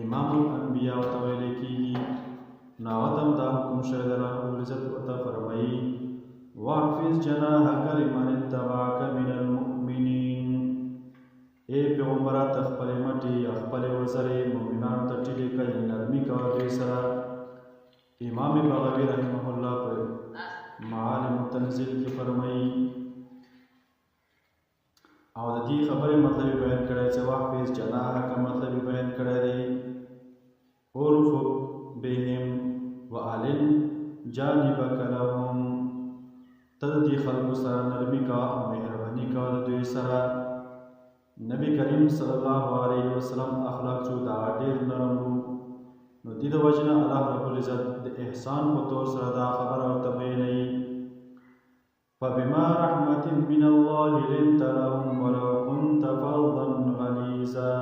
امام الانبیاء ورته ویل کېږي. نو هغه ته هم دا حکم شوی دی. رب العزت ورته فرمایي واحفظ جناحک لمن اتبعک من المؤمنین. ای پیغمبره ته خپلې مټې یا خپلې وزرې مؤمنانو ته ټیټې کړئ، نرمي کوه دوی سره. امام بغوی رحمه الله پر معالم التنزیل کې فرمایي او د دې خبرې مطلب بیان کړی چې واحفظ جناحک مطلب بیان کړی دی ارفق بهم واعلن جانبک لهم. ته د دې خلکو سره نرمي کوه او مهرباني کوه د دوی سره. نبی کریم صلی الله علیه وسلم اخلاق چې د ډېر نرم وو، نو دې د وجې نه الله رب العزت د احسان په طور سره دا خبره ورته بیانوي فبما رحمة من الله لنت لهم ولو كنت فظا غليظا.